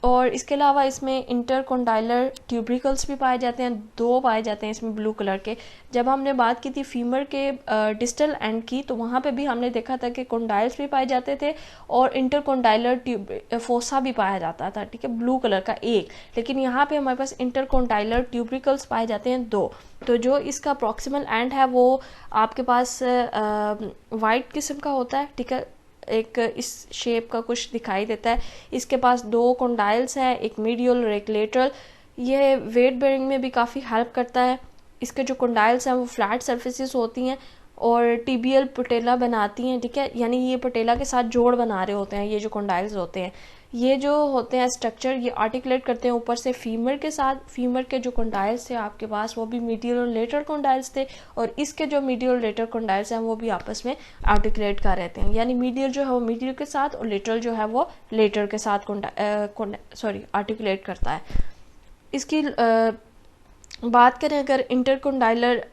और इसके अलावा इसमें इंटरकोंडाइलर ट्यूब्रिकल्स भी पाए जाते हैं, 2 पाए जाते हैं इसमें ब्लू कलर के। जब हमने बात की थी फीमर के डिस्टल एंड की, तो वहाँ पे भी हमने देखा था कि कोंडाइल्स भी पाए जाते थे और इंटरकोंडाइलर फोसा भी पाया जाता था, ठीक है, ब्लू कलर का एक। लेकिन यहाँ पे हमारे पास इंटरकोंडाइलर ट्यूब्रिकल्स पाए जाते हैं 2। तो जो इसका प्रॉक्सिमल एंड है वो आपके पास वाइट किस्म का होता है, ठीक है, एक इस शेप का कुछ दिखाई देता है। इसके पास 2 कोंडाइल्स हैं, एक मीडियल और एक लेटरल। ये वेट बेयरिंग में भी काफ़ी हेल्प करता है। इसके जो कोंडाइल्स हैं वो फ्लैट सर्फेसिस होती हैं और टिबियल पटेला बनाती हैं, ठीक है, यानी ये पटेला के साथ जोड़ बना रहे होते हैं। ये जो कोंडाइल्स होते हैं, ये जो होते हैं स्ट्रक्चर, ये आर्टिकुलेट करते हैं ऊपर से फीमर के साथ। फीमर के जो कोंडाइल्स थे आपके पास वो भी मीडियल और लेटर कोंडाइल्स थे, और इसके जो मीडियल और लेटर कोंडाइल्स हैं वो भी आपस में आर्टिकुलेट कर रहते हैं, यानी मीडियल जो है वो मीडियल के साथ और लेटरल जो है वो लेटर के साथ आर्टिकुलेट करता है। इसकी बात करें अगर इंटरकोंडाइलर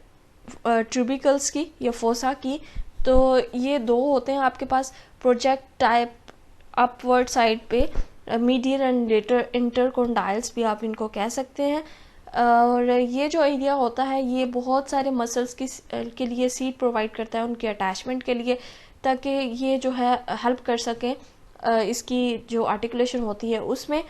ट्यूबिकल्स की या फोसा की, तो ये 2 होते हैं आपके पास, प्रोजेक्ट टाइप अपवर्ड साइड पे, मीडियल एंड लेटर इंटरकोंडाइल्स भी आप इनको कह सकते हैं। और ये जो एरिया होता है ये बहुत सारे मसल्स के लिए सीट प्रोवाइड करता है उनके अटैचमेंट के लिए, ताकि ये जो है हेल्प कर सकें इसकी जो आर्टिकुलेशन होती है उसमें।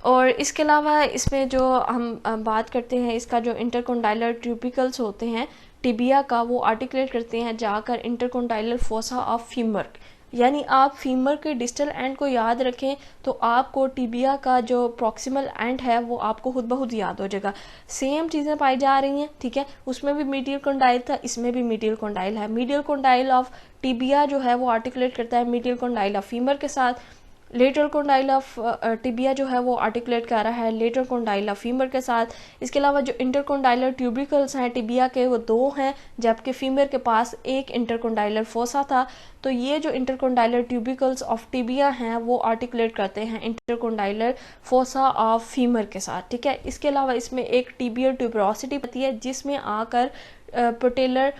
और इसके अलावा इसमें जो हम बात करते हैं इसका जो इंटरकोंडाइलर ट्यूबिकल्स होते हैं टिबिया का, वो आर्टिकुलेट करते हैं जाकर इंटरकोंडाइलर फोसा ऑफ फीमर, यानी आप फीमर के डिस्टल एंड को याद रखें तो आपको टिबिया का जो प्रॉक्सिमल एंड है वो आपको खुद ब खुद याद हो जाएगा। सेम चीज़ें पाई जा रही हैं, ठीक है, उसमें भी मीडियल कोंडाइल था, इसमें भी मीडियल कोंडाइल है। मीडियल कोंडाइल ऑफ टिबिया जो है वो आर्टिकुलेट करता है मीडियल कोंडाइल ऑफ फीमर के साथ। लेटरल कोंडाइल ऑफ टिबिया जो है वो आर्टिकुलेट कर रहा है लेटरल कोंडाइल ऑफ फीमर के साथ। इसके अलावा जो इंटरकोंडाइलर ट्यूबिकल्स हैं टिबिया के वो 2 हैं, जबकि फीमर के पास एक इंटरकोंडाइलर फोसा था। तो ये जो इंटरकोंडाइलर ट्यूबिकल्स ऑफ टिबिया हैं वो आर्टिकुलेट करते हैं इंटरकोंडाइलर फोसा ऑफ फीमर के साथ, ठीक है। इसके अलावा इसमें एक टिबियल ट्यूबरोसिटी होती है जिसमें आकर पटेलर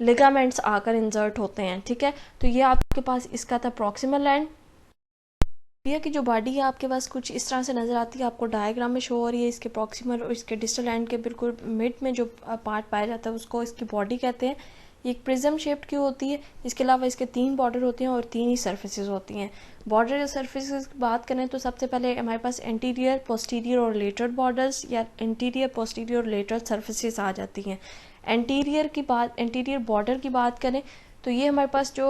लिगामेंट्स आकर इंसर्ट होते हैं, ठीक है। तो ये आपके पास इसका था प्रॉक्सिमल एंड। टिबिया की जो बॉडी है आपके पास कुछ इस तरह से नज़र आती है, आपको डायग्राम में शो हो रही है। इसके प्रॉक्सिमल और इसके डिस्टल एंड के बिल्कुल मिड में जो पार्ट पाया जाता है उसको इसकी बॉडी कहते हैं। ये एक प्रिज्म शेप्ड की होती है। इसके अलावा इसके 3 बॉर्डर होते हैं और 3 ही सर्फेसिस होती हैं। बॉर्डर या सर्फेसिस की बात करें तो सबसे पहले हमारे पास एंटीरियर, पोस्टीरियर और लेटरल बॉर्डर्स या एंटीरियर, पोस्टीरियर और लेटरल सर्फेसिस आ जाती हैं। एंटीरियर बॉर्डर की बात करें तो ये हमारे पास जो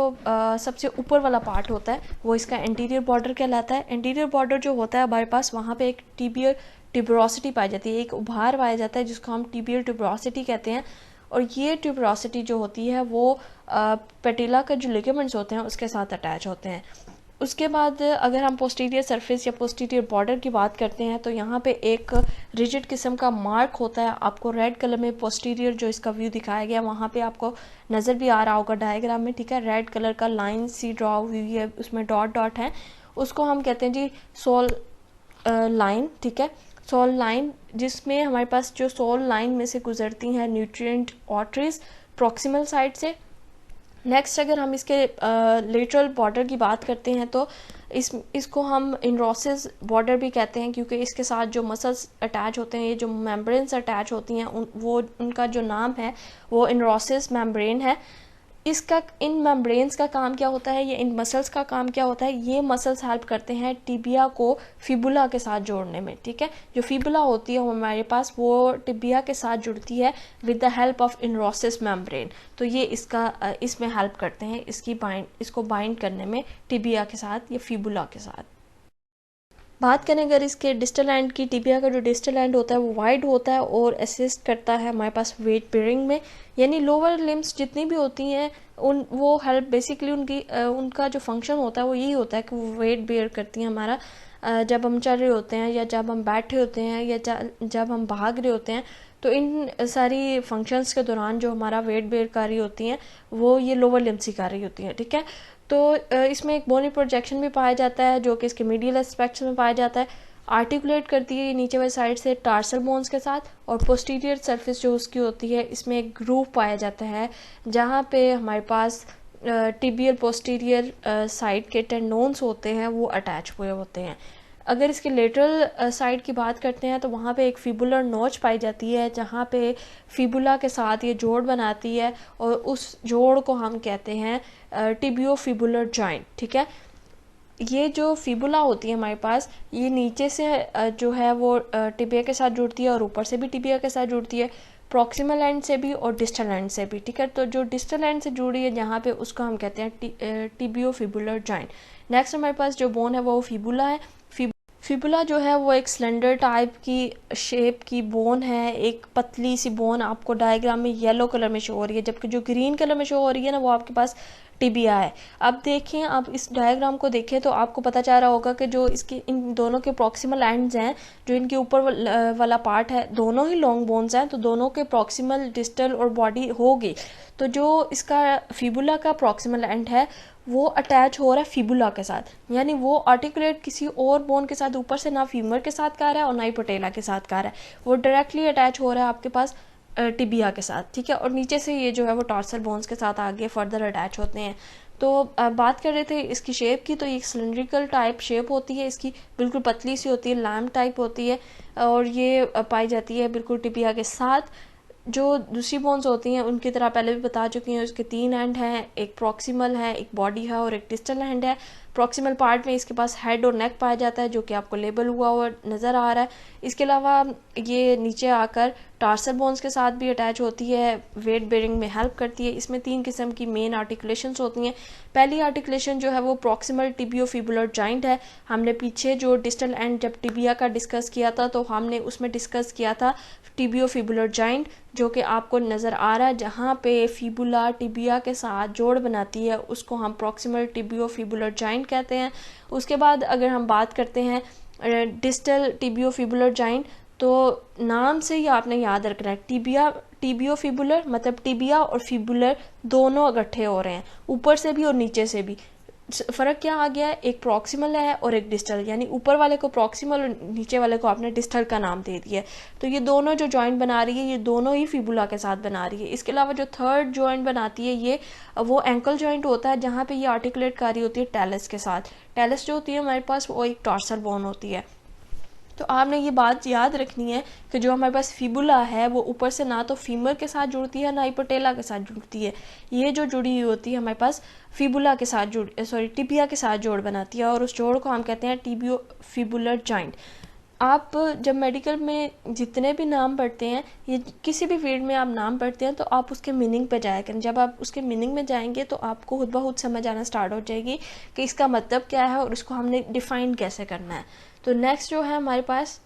सबसे ऊपर वाला पार्ट होता है वो इसका एंटीरियर बॉर्डर कहलाता है। एंटीरियर बॉर्डर जो होता है हमारे पास वहाँ पे एक टिबियल ट्यूबरोसिटी पाई जाती है, एक उभार पाया जाता है जिसको हम टिबियल ट्यूबरोसिटी कहते हैं। और ये ट्यूबरोसिटी जो होती है वो पेटिला का जो लिगामेंट्स होते हैं उसके साथ अटैच होते हैं। उसके बाद अगर हम पोस्टीरियर सरफेस या पोस्टीरियर बॉर्डर की बात करते हैं तो यहाँ पे एक रिजिड किस्म का मार्क होता है। आपको रेड कलर में पोस्टीरियर जो इसका व्यू दिखाया गया वहाँ पे आपको नज़र भी आ रहा होगा डायग्राम में, ठीक है। रेड कलर का लाइन सी ड्रॉ हुई है, उसमें डॉट डॉट है, उसको हम कहते हैं जी सोल लाइन, ठीक है। सोल लाइन जिसमें हमारे पास जो सोल लाइन में से गुजरती हैं न्यूट्रिएंट आर्टरीज प्रॉक्सिमल साइड से। नेक्स्ट अगर हम इसके लेटरल बॉर्डर की बात करते हैं तो इसको हम इनरोसिस बॉर्डर भी कहते हैं क्योंकि इसके साथ जो मसल्स अटैच होते हैं, ये जो मेम्ब्रेन्स अटैच होती हैं उनका जो नाम है वो इनरोसिस मेम्ब्रेन है। इसका इन मेम्ब्रेन्स का काम क्या होता है, ये इन मसल्स का काम क्या होता है, ये मसल्स हेल्प करते हैं टिबिया को फिबुला के साथ जोड़ने में, ठीक है। जो फिबुला होती है हमारे पास वो टिबिया के साथ जुड़ती है with the help of interosseous membrane. तो ये इसमें हेल्प करते हैं इसको बाइंड करने में टिबिया के साथ या फिबुला के साथ। बात करें अगर इसके डिस्टल एंड की, टिबिया का जो डिस्टल एंड होता है वो वाइड होता है और असिस्ट करता है हमारे पास वेट बेयरिंग में। यानी लोअर लिम्स जितनी भी होती हैं वो हेल्प बेसिकली उनका जो फंक्शन होता है वो यही होता है कि वो वेट बेयर करती हैं हमारा। जब हम चल रहे होते हैं या जब हम बैठे होते हैं या जब हम भाग रहे होते हैं तो इन सारी फंक्शंस के दौरान जो हमारा वेट बेयर कर रही होती हैं वो ये लोअर लिम्स ही कर रही होती हैं, ठीक है। तो इसमें एक बोनी प्रोजेक्शन भी पाया जाता है जो कि इसके मीडियल एस्पेक्ट्स में पाया जाता है। आर्टिकुलेट करती है नीचे वाली साइड से टार्सल बोन्स के साथ, और पोस्टीरियर सरफेस जो उसकी होती है इसमें एक ग्रूव पाया जाता है जहाँ पे हमारे पास टिबियल पोस्टीरियर साइड के टेंडोन्स होते हैं वो अटैच हुए होते हैं। अगर इसके लेटरल साइड की बात करते हैं तो वहाँ पे एक फिबुलर नोच पाई जाती है जहाँ पे फिबुला के साथ ये जोड़ बनाती है और उस जोड़ को हम कहते हैं टिबियो फिबुलर जॉइंट, ठीक है। ये जो फिबुला होती है हमारे पास ये नीचे से जो है वो टिबिया के साथ जुड़ती है और ऊपर से भी टिबिया के साथ जुड़ती है, प्रॉक्सिमल एंड से भी और डिस्टल एंड से भी, ठीक है। तो जो डिस्टल एंड से जुड़ी है जहाँ पे उसको हम कहते हैं टिबियो फिबुलर जॉइंट। नेक्स्ट हमारे पास जो बोन है वो फिबुला है। फिबुला जो है वो एक सिलेंडर टाइप की शेप की बोन है, एक पतली सी बोन आपको डायग्राम में येलो कलर में शो हो रही है, जबकि जो ग्रीन कलर में शो हो रही है ना वो आपके पास टिबिया है। अब देखें, आप इस डायग्राम को देखें तो आपको पता चल रहा होगा कि जो इसके इन दोनों के प्रॉक्सिमल एंड्स हैं, जो इनके ऊपर वाला पार्ट है, दोनों ही लॉन्ग बोन्स हैं, तो दोनों के प्रॉक्सिमल, डिस्टल और बॉडी होगी। तो जो इसका फिबुला का प्रॉक्सिमल एंड है वो अटैच हो रहा है फिबुला के साथ, यानी वो आर्टिकुलेट किसी और बोन के साथ ऊपर से ना फीमर के साथ कर रहा है और ना ही पटेला के साथ कर रहा है, वो डायरेक्टली अटैच हो रहा है आपके पास टिबिया के साथ, ठीक है। और नीचे से ये जो है वो टार्सल बोन्स के साथ आगे फर्दर अटैच होते हैं। तो बात कर रहे थे इसकी शेप की, तो ये सिलेंड्रिकल टाइप शेप होती है इसकी, बिल्कुल पतली सी होती है, लैम्प टाइप होती है और ये पाई जाती है बिल्कुल टिबिया के साथ। जो दूसरी बोन्स होती हैं उनकी तरह पहले भी बता चुकी हैं, उसके 3 एंड हैं, एक प्रॉक्सिमल है, एक बॉडी है और एक डिस्टल एंड है। प्रॉक्सिमल पार्ट में इसके पास हेड और नेक पाया जाता है जो कि आपको लेबल हुआ नज़र आ रहा है। इसके अलावा ये नीचे आकर टार्सल बोन्स के साथ भी अटैच होती है, वेट बेयरिंग में हेल्प करती है। इसमें 3 किस्म की मेन आर्टिकुलेशंस होती हैं। पहली आर्टिकुलेशन जो है वो प्रॉक्सिमल टिबियो फिबुलर जॉइंट है। हमने पीछे जो डिस्टल एंड जब टिबिया का डिस्कस किया था तो हमने उसमें डिस्कस किया था टिबियो फिबुलर जॉइंट, जो कि आपको नज़र आ रहा है जहाँ पे फिबुला टिबिया के साथ जोड़ बनाती है, उसको हम प्रॉक्सिमल टिबियो फिबुलर जॉइंट कहते हैं। उसके बाद अगर हम बात करते हैं डिस्टल टिबियो फिबुलर जॉइंट, तो नाम से ही आपने याद रखना है टिबियो फिबुलर मतलब टिबिया और फिबुलर दोनों इकट्ठे हो रहे हैं, ऊपर से भी और नीचे से भी। फ़र्क क्या आ गया है, एक प्रॉक्सिमल है और एक डिस्टल, यानी ऊपर वाले को प्रॉक्सिमल और नीचे वाले को आपने डिस्टल का नाम दे दिया है। तो ये दोनों जो जॉइंट बना रही है ये दोनों ही फिबुला के साथ बना रही है। इसके अलावा जो थर्ड जॉइंट बनाती है ये वो एंकल जॉइंट होता है, जहाँ पे ये आर्टिकुलेट कर रही होती है टेलस के साथ। टेलस जो होती है हमारे पास वो एक टॉर्सल बोन होती है। तो आपने ये बात याद रखनी है कि जो हमारे पास फिबुला है वो ऊपर से ना तो फीमर के साथ जुड़ती है ना ही पटेला के साथ जुड़ती है। ये जो जुड़ी हुई होती है हमारे पास फिबुला के साथ टिबिया के साथ जोड़ बनाती है, और उस जोड़ को हम कहते हैं टिबियो फिबुलर जॉइंट। आप जब मेडिकल में जितने भी नाम पढ़ते हैं, ये किसी भी फील्ड में आप नाम पढ़ते हैं, तो आप उसके मीनिंग पे जाया करें। जब आप उसके मीनिंग में जाएंगे तो आपको खुद ब खुद समझ आना स्टार्ट हो जाएगी कि इसका मतलब क्या है और उसको हमने डिफ़ाइन कैसे करना है। तो नेक्स्ट जो है हमारे पास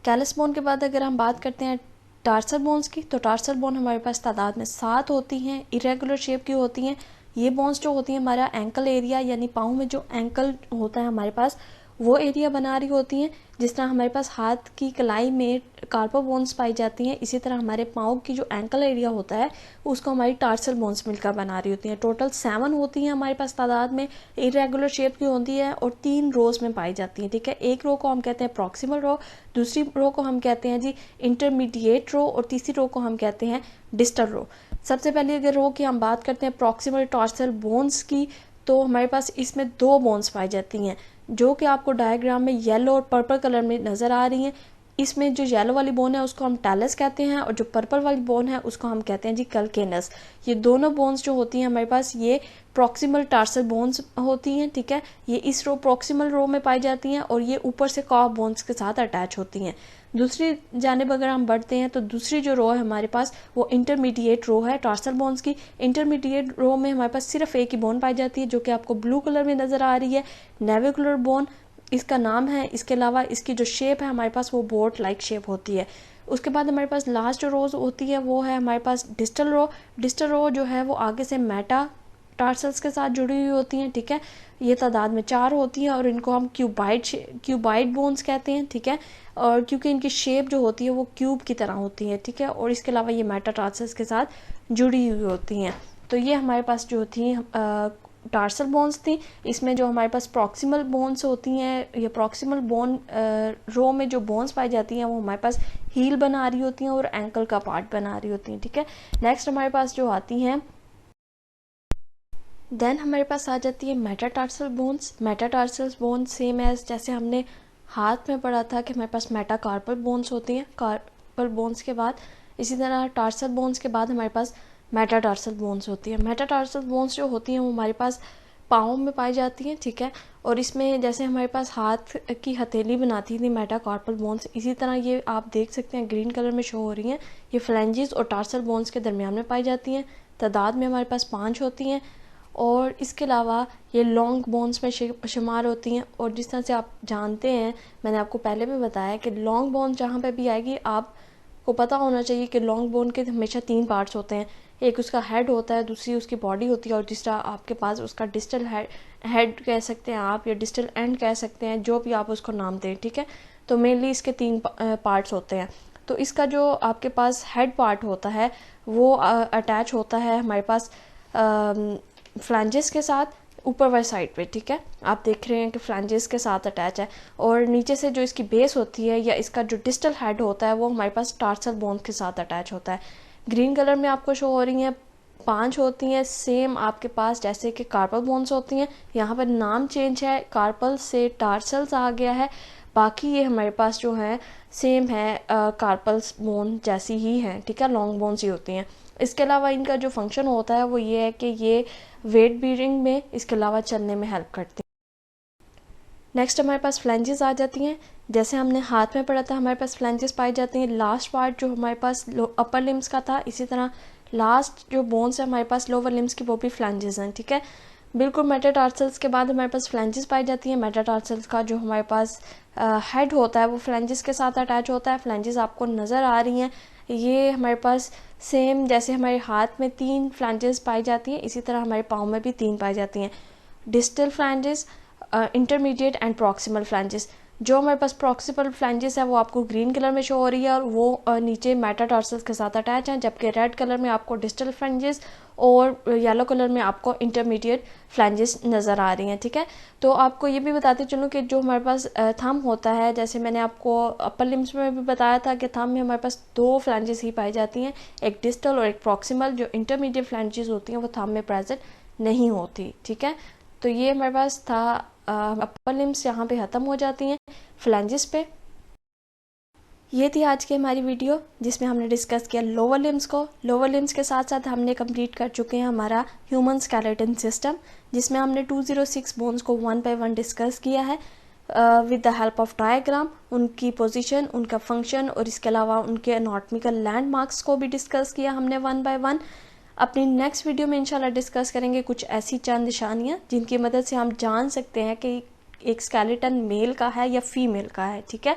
कैलस बोन के बाद अगर हम बात करते हैं टार्सल बोन्स की, तो टार्सल बोन हमारे पास तादाद में 7 होती हैं, इरेगुलर शेप की होती हैं। ये बोन्स जो होती हैं हमारा एंकल एरिया, यानी पाँव में जो एंकल होता है हमारे पास वो एरिया बना रही होती हैं। जिस तरह हमारे पास हाथ की कलाई में कार्पल बोन्स पाई जाती हैं, इसी तरह हमारे पाँव की जो एंकल एरिया होता है उसको हमारी टार्सल बोन्स मिलकर बना रही होती हैं। टोटल 7 होती हैं हमारे पास तादाद में, इरेगुलर शेप की होती है और 3 रोज में पाई जाती हैं। ठीक है, एक रो को हम कहते हैं प्रॉक्सिमल रो, दूसरी रो को हम कहते हैं जी इंटरमीडिएट रो, और तीसरी रो को हम कहते हैं डिस्टल रो। सबसे पहले अगर रो की हम बात करते हैं प्रॉक्सिमल टार्सल बोन्स की, तो हमारे पास इसमें 2 बोन्स पाई जाती हैं जो कि आपको डायग्राम में येलो और पर्पल कलर में नज़र आ रही हैं। इसमें जो येलो वाली बोन है उसको हम टैलस कहते हैं, और जो पर्पल वाली बोन है उसको हम कहते हैं जी कैल्केनस। ये दोनों बोन्स जो होती हैं हमारे पास ये प्रॉक्सिमल टार्सल बोन्स होती हैं। ठीक है, ये इस रो प्रॉक्सिमल रो में पाई जाती हैं और ये ऊपर से कॉफ बोन्स के साथ अटैच होती हैं। दूसरी जानिब अगर हम बढ़ते हैं तो दूसरी जो रो है हमारे पास वो इंटरमीडिएट रो है टार्सल बोन्स की। इंटरमीडिएट रो में हमारे पास सिर्फ एक ही बोन पाई जाती है जो कि आपको ब्लू कलर में नज़र आ रही है, नेविकुलर बोन इसका नाम है। इसके अलावा इसकी जो शेप है हमारे पास वो बोट लाइक शेप होती है। उसके बाद हमारे पास लास्ट जो रोज होती है वो है हमारे पास डिस्टल रो। डिस्टल रो जो है वो आगे से मेटा टार्सल्स के साथ जुड़ी हुई होती हैं। ठीक है, ये तादाद में 4 होती हैं और इनको हम क्यूबाइड बोन्स कहते हैं। ठीक है, और क्योंकि इनकी शेप जो होती है वो क्यूब की तरह होती है। ठीक है, और इसके अलावा ये मेटा टार्सल्स के साथ जुड़ी हुई होती हैं। तो ये हमारे पास जो थी टार्सल बोन्स थी। इसमें जो हमारे पास प्रॉक्सिमल बोन्स होती हैं, ये प्रॉक्सिमल बोन रो में जो बोन्स पाई जाती हैं वो हमारे पास हील बना रही होती हैं और एंकल का पार्ट बना रही होती हैं। ठीक है, नेक्स्ट हमारे पास जो आती हैं देन हमारे पास आ जाती है metatarsal bones. Metatarsal bones same age जैसे हमने हाथ में पढ़ा था कि हमारे पास मेटाकार्पल बोन्स होती हैं। कार्पल बोन्स के बाद इसी तरह टार्सल बोन्स के बाद हमारे पास मेटाटार्सल बोन्स होती है। मेटाटार्सल बोन्स जो होती हैं वो हमारे पास पाँव में पाई जाती हैं। ठीक है, और इसमें जैसे हमारे पास हाथ की हथेली बनाती थी मेटाकार्पल बोन्स, इसी तरह ये आप देख सकते हैं ग्रीन कलर में शो हो रही हैं, ये फ्लैंजेस और टार्सल बोन्स के दरमियान में पाई जाती हैं। तादाद में हमारे पास 5 होती हैं और इसके अलावा ये लॉन्ग बोन्स में शुमार होती हैं। और जिस तरह से आप जानते हैं, मैंने आपको पहले भी बताया कि लॉन्ग बोन जहाँ पे भी आएगी आपको पता होना चाहिए कि लॉन्ग बोन के हमेशा 3 पार्ट्स होते हैं। एक उसका हेड होता है, दूसरी उसकी बॉडी होती है और तीसरा आपके पास उसका डिस्टल हेड कह सकते हैं आप, या डिस्टल एंड कह सकते हैं, जो भी आप उसको नाम दें। ठीक है, तो मेनली इसके 3 पार्ट्स होते हैं। तो इसका जो आपके पास हेड पार्ट होता है वो अटैच होता है हमारे पास फ्लैंजेस के साथ ऊपर वाली साइड पे। ठीक है, आप देख रहे हैं कि फ्लैंजेस के साथ अटैच है, और नीचे से जो इसकी बेस होती है या इसका जो डिस्टल हेड होता है वो हमारे पास टार्सल बोन्स के साथ अटैच होता है। ग्रीन कलर में आपको शो हो रही हैं 5 होती हैं, सेम आपके पास जैसे कि कार्पल बोन्स होती हैं। यहाँ पर नाम चेंज है, कार्पल से टार्सल्स आ गया है, बाकी ये हमारे पास जो है सेम है, कार्पल्स बोन जैसी ही हैं। ठीक है, लॉन्ग बोन्स ही होती हैं। इसके अलावा इनका जो फंक्शन होता है वो ये है कि ये वेट बीयरिंग में, इसके अलावा चलने में हेल्प करती हैं। नेक्स्ट हमारे पास फ्लैंजेस आ जाती हैं। जैसे हमने हाथ में पढ़ा था हमारे पास फ्लैंजेस पाई जाती हैं। लास्ट पार्ट जो हमारे पास अपर लिम्स का था, इसी तरह लास्ट जो बोन्स है हमारे पास लोअर लिम्स की वो भी फ्लैंजेस हैं। ठीक है, बिल्कुल मेटाटार्सल्स के बाद हमारे पास फ्लैंजेस पाई जाती हैं। मेटाटार्सल्स का जो हमारे पास हेड होता है वो फ्लैंजेस के साथ अटैच होता है। फ्लैंजेस आपको नज़र आ रही हैं, ये हमारे पास सेम जैसे हमारे हाथ में 3 फ्लैंजेस पाई जाती हैं, इसी तरह हमारे पाँव में भी 3 पाई जाती हैं। Distal flanges, intermediate and proximal flanges. जो हमारे पास प्रॉक्सिमल फ्लैंजेस है वो आपको ग्रीन कलर में शो हो रही है और वो नीचे मेटाटार्सल्स के साथ अटैच हैं, जबकि रेड कलर में आपको डिस्टल फ्लैंजेस और येलो कलर में आपको इंटरमीडिएट फ्लैंजेस नज़र आ रही हैं। ठीक है, तो आपको ये भी बताते चलूँ कि जो हमारे पास थंब होता है, जैसे मैंने आपको अपर लिम्स में भी बताया था कि थंब में हमारे पास 2 फ्लैंजेस ही पाई जाती हैं, एक डिस्टल और एक प्रॉक्सिमल। जो इंटरमीडिएट फ्लैंजेस होती हैं वो थंब में प्रेजेंट नहीं होती। ठीक है, तो ये हमारे पास था अपर लिम्स, यहाँ पे ख़त्म हो जाती हैं फ्लैंजेस पे। ये थी आज की हमारी वीडियो जिसमें हमने डिस्कस किया लोअर लिम्स को। लोअर लिम्स के साथ साथ हमने कंप्लीट कर चुके हैं हमारा ह्यूमन स्केलेटन सिस्टम, जिसमें हमने 206 बोन्स को 1 बाय 1 डिस्कस किया है with the help of diagram, उनकी पोजीशन, उनका फंक्शन और इसके अलावा उनके एनाटॉमिकल लैंडमार्क्स को भी डिस्कस किया हमने 1 बाय 1। अपनी नेक्स्ट वीडियो में इंशाल्लाह डिस्कस करेंगे कुछ ऐसी चंद निशानियाँ जिनकी मदद से हम जान सकते हैं कि एक स्केलेटन मेल का है या फीमेल का है। ठीक है,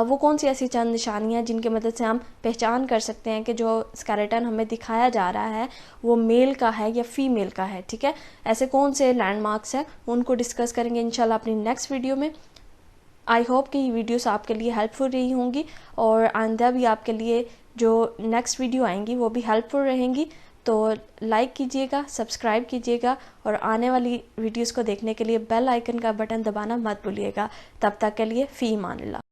वो कौन सी ऐसी चंद निशानियाँ जिनकी मदद से हम पहचान कर सकते हैं कि जो स्केलेटन हमें दिखाया जा रहा है वो मेल का है या फीमेल का है। ठीक है, ऐसे कौन से लैंडमार्क्स हैं उनको डिस्कस करेंगे इंशाल्लाह अपनी नेक्स्ट वीडियो में। आई होप कि ये वीडियोस आपके लिए हेल्पफुल रही होंगी और आइंदा भी आपके लिए जो नेक्स्ट वीडियो आएंगी वो भी हेल्पफुल रहेंगी। तो लाइक कीजिएगा, सब्सक्राइब कीजिएगा और आने वाली वीडियोस को देखने के लिए बेल आइकन का बटन दबाना मत भूलिएगा। तब तक के लिए फ़ी अमान अल्लाह।